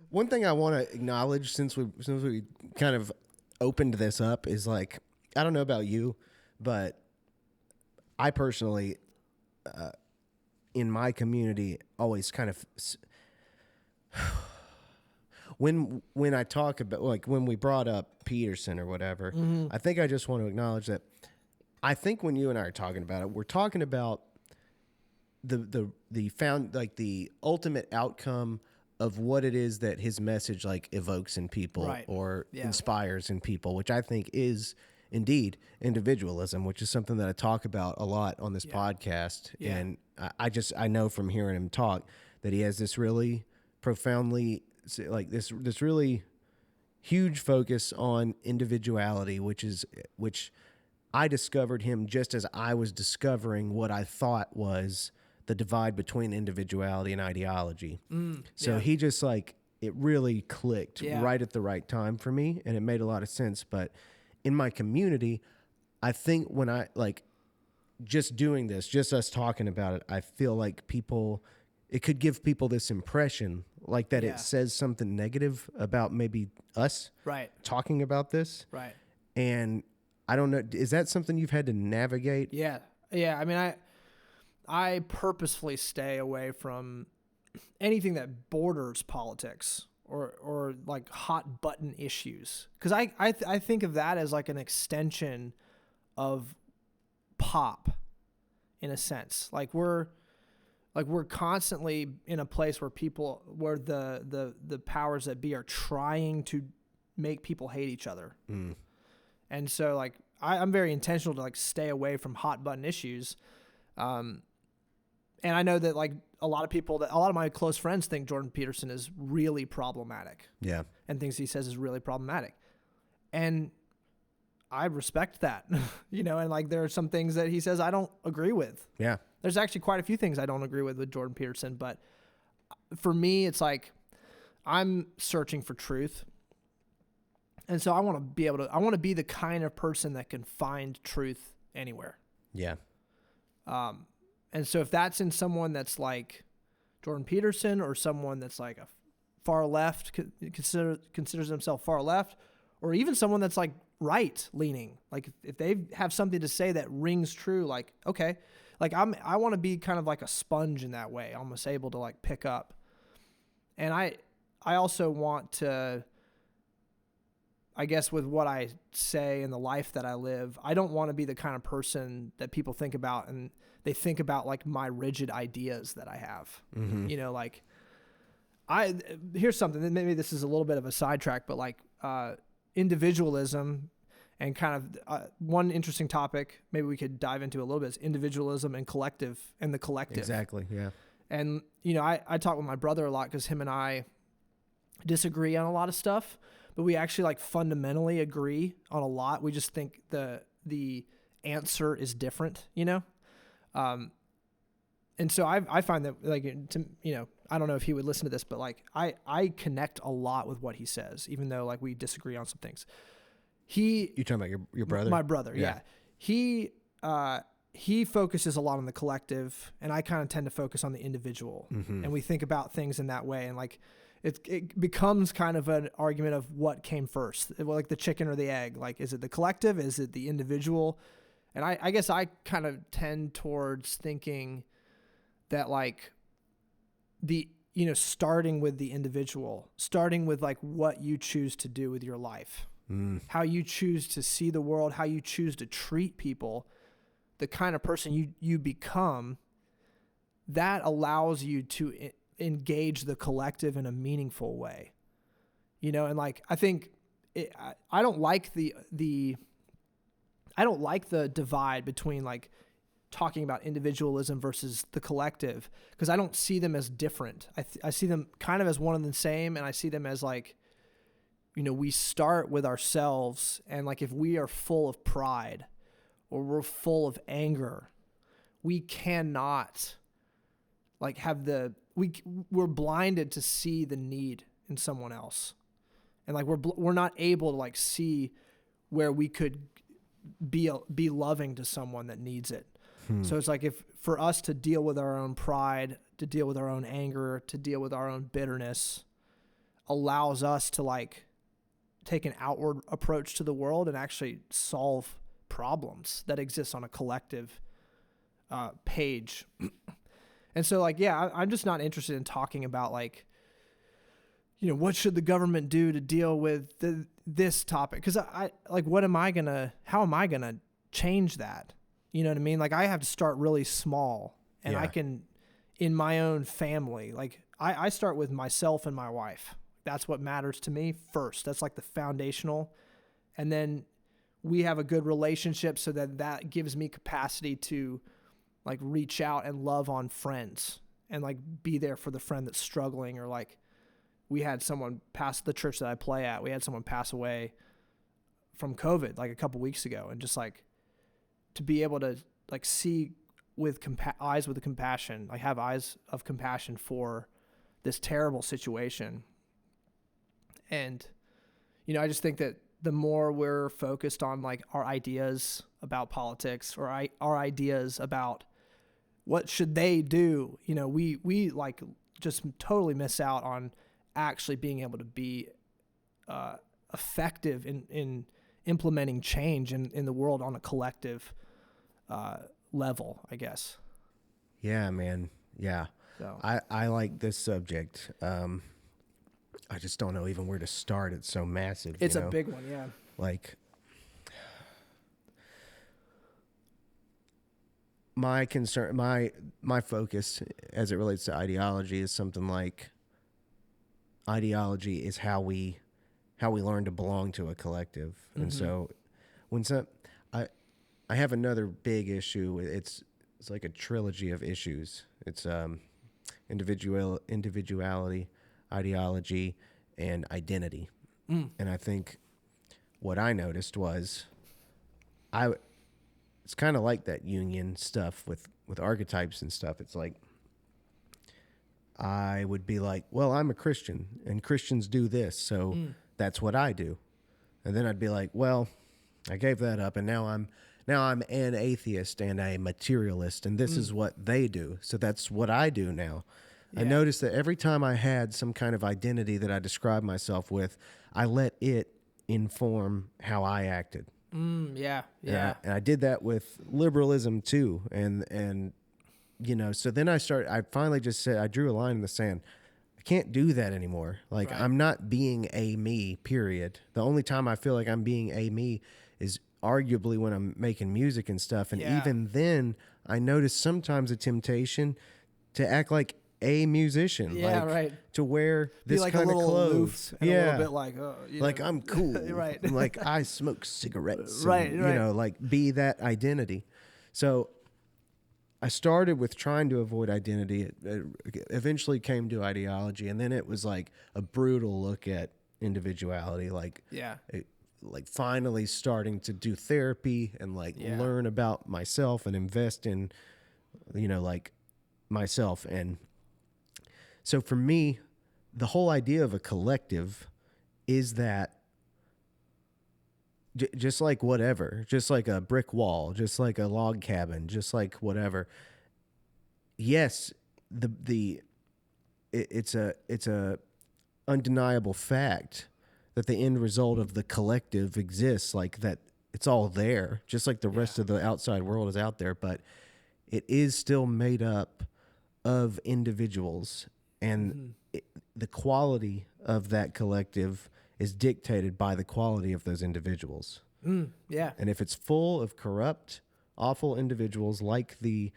One thing I want to acknowledge since we kind of opened this up is like, I don't know about you, but I personally in my community always kind of when I talk about, like, when we brought up Peterson or whatever, I think I just want to acknowledge that I think when you and I are talking about it, we're talking about the ultimate outcome of what it is that his message like evokes in people, Right. or Yeah. inspires in people, which I think is indeed individualism, which is something that I talk about a lot on this podcast. Yeah. And I know from hearing him talk that he has this really profoundly, like, this really huge focus on individuality, which I discovered him just as I was discovering what I thought was the divide between individuality and ideology. So yeah. he just, like, it really clicked Yeah. right at the right time for me, and it made a lot of sense. But in my community, I think when I, like, just doing this, just us talking about it, I feel like it could give people this impression, like, that Yeah. it says something negative about maybe us Right. talking about this. Right. And I don't know, is that something you've had to navigate? Yeah. Yeah. I mean, I purposefully stay away from anything that borders politics or like hot button issues. Cause I think of that as like an extension of pop in a sense. Like we're constantly in a place where the powers that be are trying to make people hate each other. And so, like, I'm very intentional to, like, stay away from hot button issues. And I know that, like, a lot of my close friends think Jordan Peterson is really problematic. Yeah. And things he says is really problematic. And I respect that, and, like, there are some things that he says I don't agree with. Yeah. There's actually quite a few things I don't agree with Jordan Peterson. But for me, it's like I'm searching for truth. And so I want to be the kind of person that can find truth anywhere. Yeah. And so if that's in someone that's like Jordan Peterson, or someone that's like a far left, considers himself far left, or even someone that's like right leaning, like if they have something to say that rings true, like, okay, like I want to be kind of like a sponge in that way, almost able to like pick up. And I also want to, I guess, with what I say and the life that I live, I don't want to be the kind of person that people think about and they think about like my rigid ideas that I have. Like here's something that maybe this is a little bit of a sidetrack, but like individualism and kind of one interesting topic maybe we could dive into a little bit is individualism and the collective. Exactly. Yeah. And, I talk with my brother a lot because him and I disagree on a lot of stuff, but we actually like fundamentally agree on a lot. We just think the answer is different, and so I find that, like, I don't know if he would listen to this, but like I connect a lot with what he says, even though like we disagree on some things. You talking about your brother? My brother, yeah. He focuses a lot on the collective, and I kind of tend to focus on the individual. And we think about things in that way, and like it becomes kind of an argument of what came first, like the chicken or the egg. Like, is it the collective? Is it the individual? And I guess I kind of tend towards thinking that like starting with the individual, starting with like what you choose to do with your life, how you choose to see the world, how you choose to treat people, the kind of person you become, that allows you to engage the collective in a meaningful way, and like, I think I don't like the divide between like talking about individualism versus the collective, because I don't see them as different. I see them kind of as one and the same, and I see them as like, we start with ourselves, and like if we are full of pride or we're full of anger, we cannot like we're blinded to see the need in someone else, and like we're not able to like see where we could be loving to someone that needs it. So it's like, if for us to deal with our own pride, to deal with our own anger, to deal with our own bitterness, allows us to like take an outward approach to the world and actually solve problems that exist on a collective page. And so like, yeah, I'm just not interested in talking about like, you know, what should the government do to deal with this topic? Because I like, how am I gonna change that? You know what I mean? Like I have to start really small, and I can, in my own family, like I start with myself and my wife. That's what matters to me first. That's like the foundational. And then we have a good relationship so that gives me capacity to like reach out and love on friends and like be there for the friend that's struggling. Or like we had someone pass the church that I play at. We had someone pass away from COVID like a couple weeks ago, and just like to be able to like see with eyes with compassion, like have eyes of compassion for this terrible situation. And, you know, I just think that the more we're focused on like our ideas about politics or our ideas about what should they do, you know, we like just totally miss out on actually being able to be effective in implementing change in the world on a collective level, I guess. Yeah, man. Yeah. So I like this subject. I just don't know even where to start. It's so massive. It's a big one, yeah. Like my concern, my focus as it relates to ideology is something like ideology is how we learn to belong to a collective. Mm-hmm. And so when I have another big issue. It's like a trilogy of issues. It's individuality, ideology, and identity. And I think what I noticed was it's kind of like that Jungian stuff with archetypes and stuff. It's like I would be like, well, I'm a Christian and Christians do this, so that's what I do. And then I'd be like, well, I gave that up, and now I'm an atheist and a materialist, and this is what they do, so that's what I do now. Yeah. I noticed that every time I had some kind of identity that I described myself with, I let it inform how I acted. Yeah. And I did that with liberalism too, and you know, so then I finally just said, I drew a line in the sand. I can't do that anymore. Like, right. I'm not being a me, period. The only time I feel like I'm being a me is arguably when I'm making music and stuff. And even then, I notice sometimes a temptation to act like a musician. Yeah, like, right. To wear this like kind of clothes. And a little bit like, like I'm cool. Right. Like I smoke cigarettes. Right, and, you know, like be that identity. So I started with trying to avoid identity. It eventually came to ideology, and then it was like a brutal look at individuality. Like, like finally starting to do therapy and like learn about myself and invest in, you know, like myself. And so for me, the whole idea of a collective is that just like whatever, just like a brick wall, just like a log cabin, just like whatever. Yes, it's a undeniable fact that the end result of the collective exists, like that it's all there, just like the rest of the outside world is out there, but it is still made up of individuals, and the quality of that collective is dictated by the quality of those individuals. And if it's full of corrupt, awful individuals like the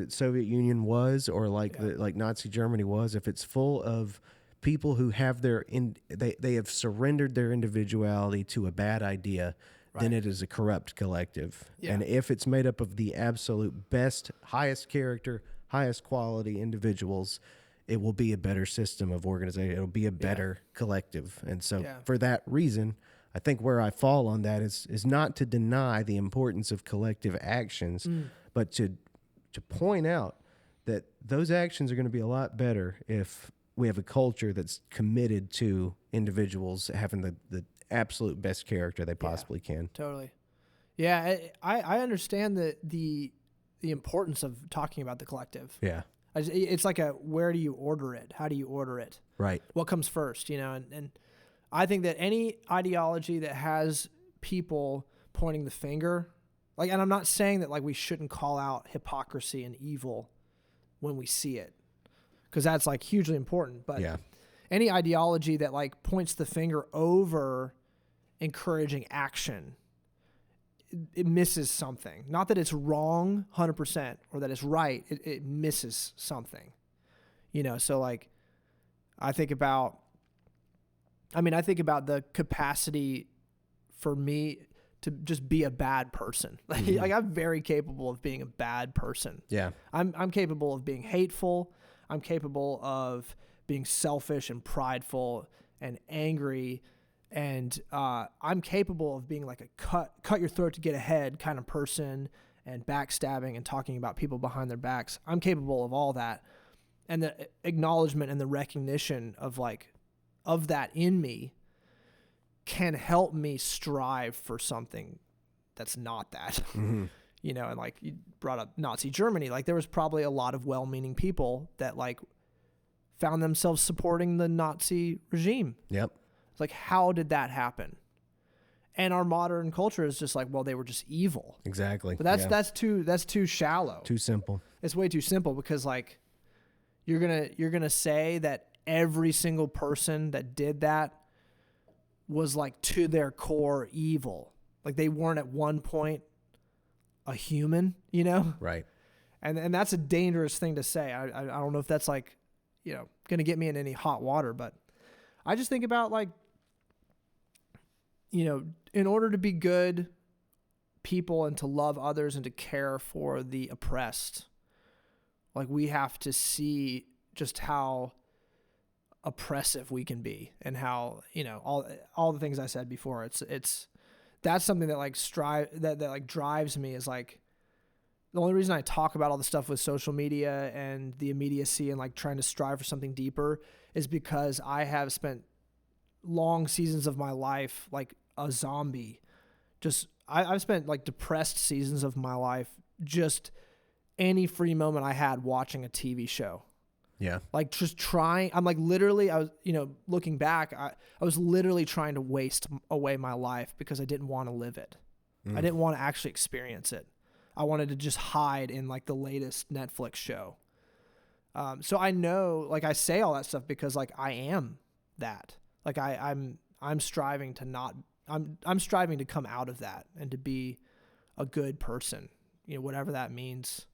Soviet Union was, or like like Nazi Germany was, if it's full of people who have they have surrendered their individuality to a bad idea, then it is a corrupt collective. And if it's made up of the absolute best, highest character, highest quality individuals, it will be a better system of organization. It'll be a better collective. And so for that reason, I think where I fall on that is not to deny the importance of collective actions, but to point out that those actions are going to be a lot better if we have a culture that's committed to individuals having the absolute best character they possibly can. Totally. Yeah, I understand the importance of talking about the collective. Yeah. It's like where do you order it? How do you order it? Right. What comes first, and I think that any ideology that has people pointing the finger, like, and I'm not saying that like we shouldn't call out hypocrisy and evil when we see it, because that's like hugely important. But Yeah. any ideology that like points the finger over encouraging action, it misses something. Not that it's wrong 100% or that it's right. It misses something, So like, I think about the capacity for me to just be a bad person. Like I'm very capable of being a bad person. Yeah. I'm capable of being hateful. I'm capable of being selfish and prideful and angry. And I'm capable of being like a cut your throat to get ahead kind of person, and backstabbing and talking about people behind their backs. I'm capable of all that. And the acknowledgement and the recognition of that in me can help me strive for something that's not that. Mm-hmm. And like you brought up Nazi Germany, like there was probably a lot of well-meaning people that like found themselves supporting the Nazi regime. Yep. It's like, how did that happen? And our modern culture is just like, well, they were just evil. Exactly. But that's too shallow. Too simple. It's way too simple, because like you're gonna say that every single person that did that was like to their core evil. Like they weren't at one point a human, Right. And that's a dangerous thing to say. I don't know if that's like, gonna get me in any hot water, but I just think about like, in order to be good people and to love others and to care for the oppressed, like we have to see just how oppressive we can be, and how, all the things I said before. That's something that like that like drives me, is like the only reason I talk about all the stuff with social media and the immediacy and like trying to strive for something deeper is because I have spent long seasons of my life like a zombie. I've spent like depressed seasons of my life just any free moment I had watching a TV show. Yeah. Like just trying, I'm like literally, I was, looking back, I was literally trying to waste away my life because I didn't want to live it. I didn't want to actually experience it. I wanted to just hide in like the latest Netflix show. So I know, like I say all that stuff because like I am that. Like I'm striving to not, I'm striving to come out of that and to be a good person, whatever that means.